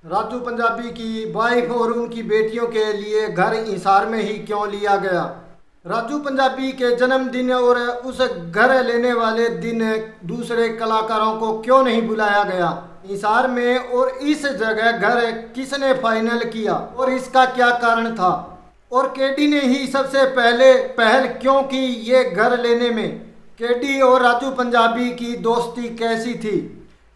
राजू पंजाबी की वाइफ और उनकी बेटियों के लिए घर हिसार में ही क्यों लिया गया। राजू पंजाबी के जन्मदिन और उस घर लेने वाले दिन दूसरे कलाकारों को क्यों नहीं बुलाया गया हिसार में, और इस जगह घर किसने फाइनल किया और इसका क्या कारण था, और केडी ने ही सबसे पहले पहल क्यों की ये घर लेने में। केडी और राजू पंजाबी की दोस्ती कैसी थी,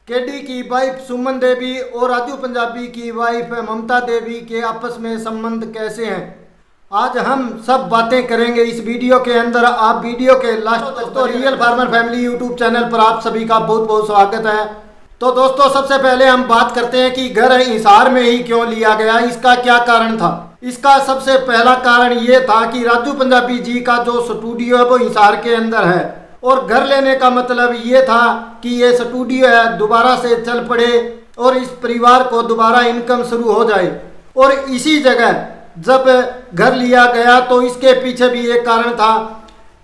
केडी की वाइफ सुमन देवी और राजू पंजाबी की वाइफ ममता देवी के आपस में संबंध कैसे हैं, आज हम सब बातें करेंगे इस वीडियो के अंदर। आप वीडियो के लास्ट तक तो real farmer family YouTube channel पर आप सभी का बहुत बहुत स्वागत है। तो दोस्तों, सबसे पहले हम बात करते हैं कि घर हिसार में ही क्यों लिया गया, इसका क्या कारण था। इसका सबसे पहला कारण ये था कि राजू पंजाबी जी का जो स्टूडियो है वो हिसार के अंदर है, और घर लेने का मतलब ये था कि ये स्टूडियो है दोबारा से चल पड़े और इस परिवार को दोबारा इनकम शुरू हो जाए। और इसी जगह जब घर लिया गया तो इसके पीछे भी एक कारण था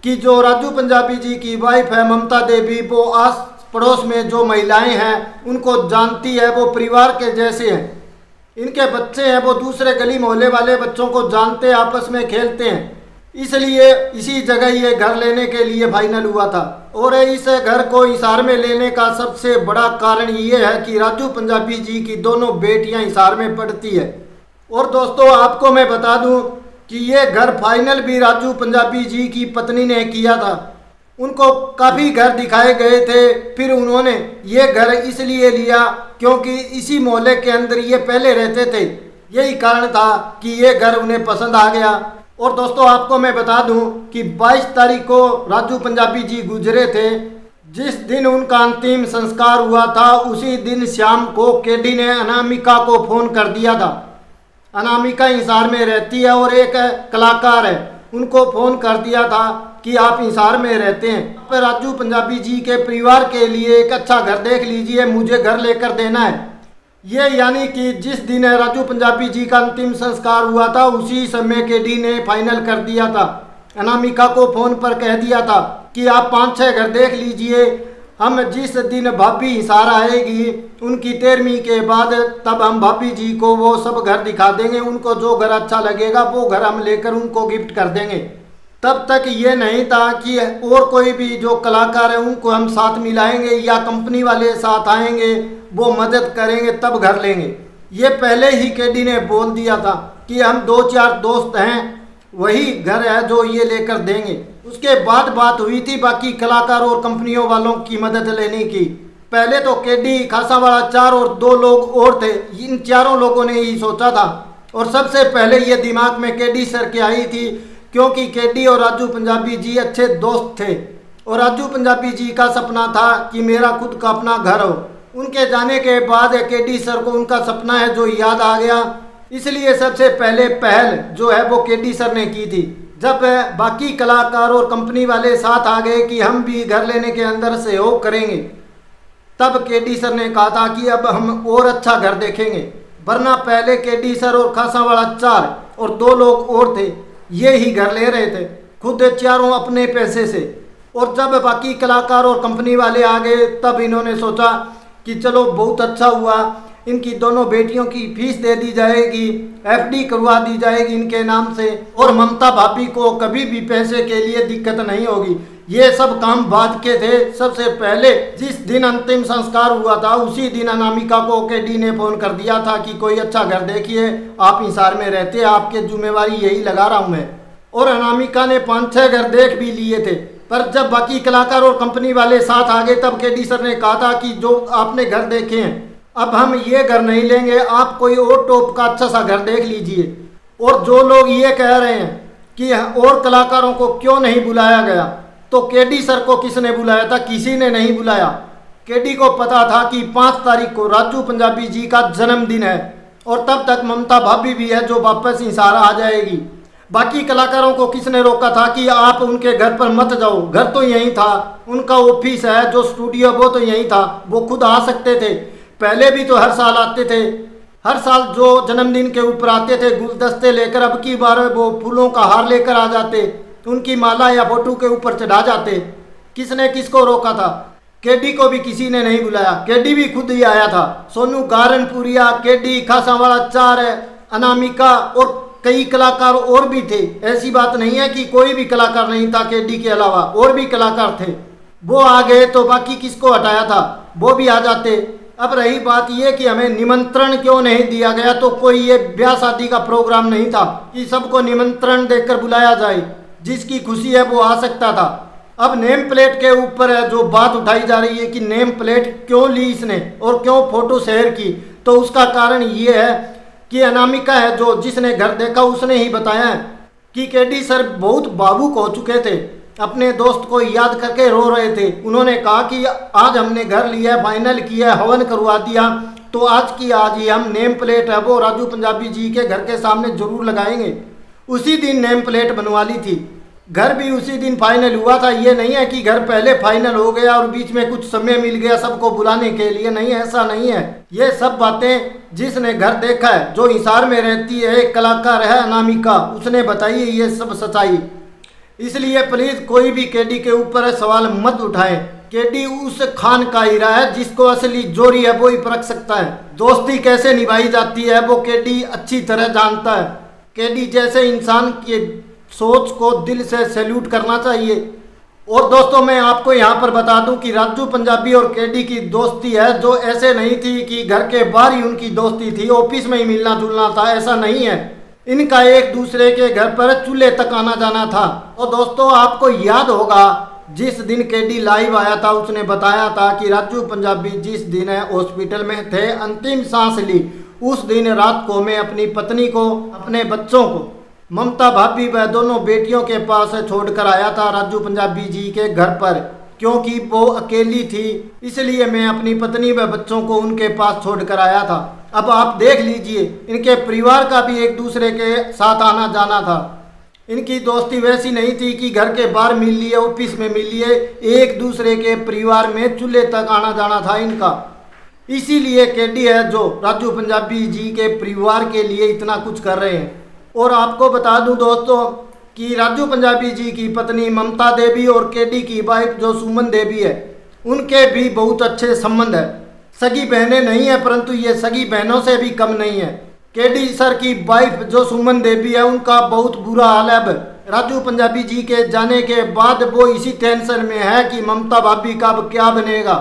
कि जो राजू पंजाबी जी की वाइफ है ममता देवी, वो आस पड़ोस में जो महिलाएं हैं उनको जानती है, वो परिवार के जैसे हैं। इनके बच्चे हैं वो दूसरे गली मोहल्ले वाले बच्चों को जानते, आपस में खेलते हैं, इसलिए इसी जगह ये घर लेने के लिए फाइनल हुआ था। और इस घर को हिसार में लेने का सबसे बड़ा कारण ये है कि राजू पंजाबी जी की दोनों बेटियां हिसार में पढ़ती है। और दोस्तों, आपको मैं बता दूं कि ये घर फाइनल भी राजू पंजाबी जी की पत्नी ने किया था। उनको काफ़ी घर दिखाए गए थे, फिर उन्होंने ये घर इसलिए लिया क्योंकि इसी मोहल्ले के अंदर ये पहले रहते थे, यही कारण था कि ये घर उन्हें पसंद आ गया। और दोस्तों, आपको मैं बता दूं कि 22 तारीख को राजू पंजाबी जी गुजरे थे। जिस दिन उनका अंतिम संस्कार हुआ था उसी दिन शाम को केडी ने अनामिका को फ़ोन कर दिया था। अनामिका हिसार में रहती है और एक कलाकार है, उनको फ़ोन कर दिया था कि आप हिसार में रहते हैं, पर राजू पंजाबी जी के परिवार के लिए एक अच्छा घर देख लीजिए, मुझे घर लेकर देना है। ये यानी कि जिस दिन राजू पंजाबी जी का अंतिम संस्कार हुआ था उसी समय केडी ने फाइनल कर दिया था। अनामिका को फ़ोन पर कह दिया था कि आप 5-6 घर देख लीजिए, हम जिस दिन भाभी हिसार आएगी उनकी 13वीं के बाद, तब हम भाभी जी को वो सब घर दिखा देंगे, उनको जो घर अच्छा लगेगा वो घर हम लेकर उनको गिफ्ट कर देंगे। तब तक ये नहीं था कि और कोई भी जो कलाकार है उनको हम साथ मिलाएंगे या कंपनी वाले साथ आएंगे, वो मदद करेंगे तब घर लेंगे। ये पहले ही केडी ने बोल दिया था कि हम 2-4 दोस्त हैं, वही घर है जो ये लेकर देंगे। उसके बाद बात हुई थी बाकी कलाकार और कंपनियों वालों की मदद लेने की। पहले तो केडी, खासावाड़ा 4 और 2 लोग और थे, इन चारों लोगों ने ही सोचा था। और सबसे पहले ये दिमाग में केडी सर की आई थी क्योंकि केडी और राजू पंजाबी जी अच्छे दोस्त थे, और राजू पंजाबी जी का सपना था कि मेरा खुद का अपना घर हो। उनके जाने के बाद केडी सर को उनका सपना है जो याद आ गया, इसलिए सबसे पहले पहल जो है वो केडी सर ने की थी। जब बाकी कलाकार और कंपनी वाले साथ आ गए कि हम भी घर लेने के अंदर सहयोग करेंगे, तब केडी सर ने कहा था कि अब हम और अच्छा घर देखेंगे, वरना पहले केडी सर और खासावाड़ा 4 और 2 लोग और थे, ये ही घर ले रहे थे खुद चारों अपने पैसे से। और जब बाकी कलाकार और कंपनी वाले आ गए तब इन्होंने सोचा कि चलो बहुत अच्छा हुआ, इनकी दोनों बेटियों की फीस दे दी जाएगी, एफडी करवा दी जाएगी इनके नाम से, और ममता भाभी को कभी भी पैसे के लिए दिक्कत नहीं होगी। ये सब काम बाद के थे। सबसे पहले जिस दिन अंतिम संस्कार हुआ था उसी दिन अनामिका को केडी ने फ़ोन कर दिया था कि कोई अच्छा घर देखिए, आप हिसार में रहते हैं, आपके जिम्मेवारी यही लगा रहा हूँ मैं। और अनामिका ने 5-6 घर देख भी लिए थे, पर जब बाकी कलाकार और कंपनी वाले साथ आ गए तब केडी सर ने कहा था कि जो आपने घर देखे हैं अब हम ये घर नहीं लेंगे, आप कोई और टॉप का अच्छा सा घर देख लीजिए। और जो लोग ये कह रहे हैं कि और कलाकारों को क्यों नहीं बुलाया गया, तो केडी सर को किसने बुलाया था? किसी ने नहीं बुलाया। केडी को पता था कि 5 तारीख को राजू पंजाबी जी का जन्मदिन है और तब तक ममता भाभी भी है जो वापस हिसार आ जाएगी। बाकी कलाकारों को किसने रोका था कि आप उनके घर पर मत जाओ, घर तो यहीं था, उनका ऑफिस है जो स्टूडियो वो तो यहीं था, वो खुद आ सकते थे। पहले भी तो हर साल आते थे, हर साल जो जन्मदिन के ऊपर आते थे गुलदस्ते लेकर, अब की बार वो फूलों का हार लेकर आ जाते, उनकी माला या फोटो के ऊपर चढ़ा जाते। किसने किसको रोका था? केडी को भी किसी ने नहीं बुलाया, केडी भी खुद ही आया था। सोनू गारनपुरिया, केडी, खासावाड़ा 4, अनामिका और कई कलाकार और भी थे। ऐसी बात नहीं है कि कोई भी कलाकार नहीं था, केडी के अलावा और भी कलाकार थे। वो आ गए तो बाकी किसको हटाया था, वो भी आ जाते। अब रही बात ये कि हमें निमंत्रण क्यों नहीं दिया गया, तो कोई ये ब्याह शादी का प्रोग्राम नहीं था कि सबको निमंत्रण देकर बुलाया जाए। जिसकी खुशी है वो आ सकता था। अब नेम प्लेट के ऊपर है जो बात उठाई जा रही है कि नेम प्लेट क्यों ली इसने और क्यों फोटो शेयर की, तो उसका कारण ये है कि अनामिका है जो जिसने घर देखा उसने ही बताया है कि केडी सर बहुत भावुक हो चुके थे, अपने दोस्त को याद करके रो रहे थे। उन्होंने कहा कि आज हमने घर लिया, फाइनल किया, हवन करवा दिया, तो आज की आज ही हम नेम प्लेट है वो राजू पंजाबी जी के घर के सामने जरूर लगाएंगे। उसी दिन नेम प्लेट बनवा ली थी, घर भी उसी दिन फाइनल हुआ था। ये नहीं है कि घर पहले फाइनल हो गया और बीच में कुछ समय मिल गया सबको बुलाने के लिए, नहीं, ऐसा नहीं है। ये सब बातें जिसने घर देखा है, जो हिसार में रहती है, एक कलाकार है अनामिका, उसने बताई है ये सब सच्चाई। इसलिए प्लीज कोई भी केडी के ऊपर सवाल मत उठाएं। केडी उस खान का हीरा है जिसको असली जोरी है वो ही परख सकता है। दोस्ती कैसे निभाई जाती है वो केडी अच्छी तरह जानता है। केडी जैसे इंसान की सोच को दिल से सैल्यूट करना चाहिए। और दोस्तों मैं आपको यहाँ पर बता दूं कि राजू पंजाबी और केडी की दोस्ती है जो ऐसे नहीं थी कि घर के बाहर ही उनकी दोस्ती थी, ऑफिस में ही मिलना जुलना था, ऐसा नहीं है। इनका एक दूसरे के घर पर चूल्हे तक आना जाना था। और दोस्तों आपको याद होगा जिस दिन केडी लाइव आया था उसने बताया था कि राजू पंजाबी जिस दिन हॉस्पिटल में थे, अंतिम सांस ली, उस दिन रात को मैं अपनी पत्नी को, अपने बच्चों को, ममता भाभी व दोनों बेटियों के पास छोड़कर आया था राजू पंजाबी जी के घर पर, क्योंकि वो अकेली थी, इसलिए मैं अपनी पत्नी व बच्चों को उनके पास छोड़कर आया था। अब आप देख लीजिए इनके परिवार का भी एक दूसरे के साथ आना जाना था। इनकी दोस्ती वैसी नहीं थी कि घर के बाहर मिल लिए, ऑफिस में मिल लिए, एक दूसरे के परिवार में चूल्हे तक आना जाना था इनका। इसीलिए केडी है जो राजू पंजाबी जी के परिवार के लिए इतना कुछ कर रहे हैं। और आपको बता दूं दोस्तों कि राजू पंजाबी जी की पत्नी ममता देवी और केडी की वाइफ जो सुमन देवी है, उनके भी बहुत अच्छे संबंध है। सगी बहनें नहीं है परंतु ये सगी बहनों से भी कम नहीं है। केडी सर की वाइफ जो सुमन देवी है उनका बहुत बुरा हाल है। अब राजू पंजाबी जी के जाने के बाद वो इसी टेंशन में है कि ममता भाभी का अब क्या बनेगा।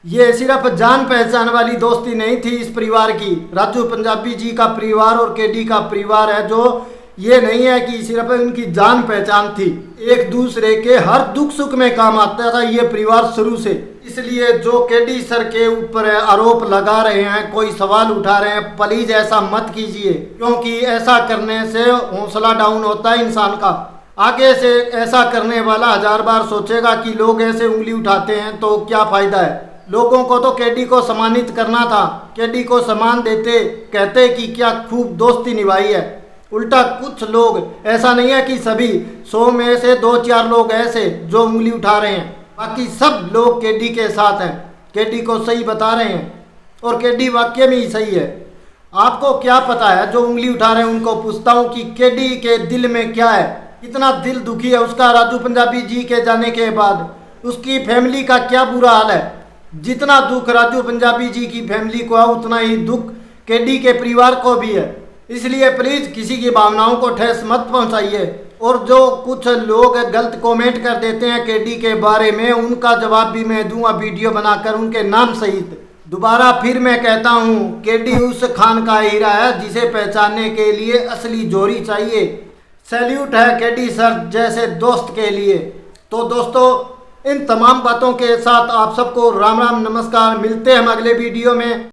ये सिर्फ जान पहचान वाली दोस्ती नहीं थी इस परिवार की। राजू पंजाबी जी का परिवार और केडी का परिवार है जो ये नहीं है कि सिर्फ उनकी जान पहचान थी, एक दूसरे के हर दुख सुख में काम आता था ये परिवार शुरू से। इसलिए जो केडी सर के ऊपर आरोप लगा रहे हैं, कोई सवाल उठा रहे हैं, प्लीज ऐसा मत कीजिए, क्योंकि ऐसा करने से हौसला डाउन होता है इंसान का। आगे से ऐसा करने वाला 1000 बार सोचेगा कि लोग ऐसे उंगली उठाते हैं तो क्या फायदा है। लोगों को तो केडी को सम्मानित करना था, केडी को सम्मान देते, कहते कि क्या खूब दोस्ती निभाई है। उल्टा कुछ लोग, ऐसा नहीं है कि सभी, 100 में से 2-4 लोग ऐसे जो उंगली उठा रहे हैं, बाकी सब लोग केडी के साथ हैं, केडी को सही बता रहे हैं और केडी वाकई में ही सही है। आपको क्या पता है जो उंगली उठा रहे हैं उनको पूछता हूँ कि केडी के दिल में क्या है, कितना दिल दुखी है उसका राजू पंजाबी जी के जाने के बाद, उसकी फैमिली का क्या बुरा हाल है। जितना दुख राजू पंजाबी जी की फैमिली को है उतना ही दुख केडी के परिवार को भी है। इसलिए प्लीज किसी की भावनाओं को ठेस मत पहुंचाइए। और जो कुछ लोग गलत कमेंट कर देते हैं केडी के बारे में, उनका जवाब भी मैं दूंगा वीडियो बनाकर उनके नाम सहित। दोबारा फिर मैं कहता हूं, केडी उस खान का हीरा है जिसे पहचानने के लिए असली जोरी चाहिए। सैल्यूट है केडी सर जैसे दोस्त के लिए। तो दोस्तों इन तमाम बातों के साथ आप सबको राम राम नमस्कार, मिलते हैं हम अगले वीडियो में।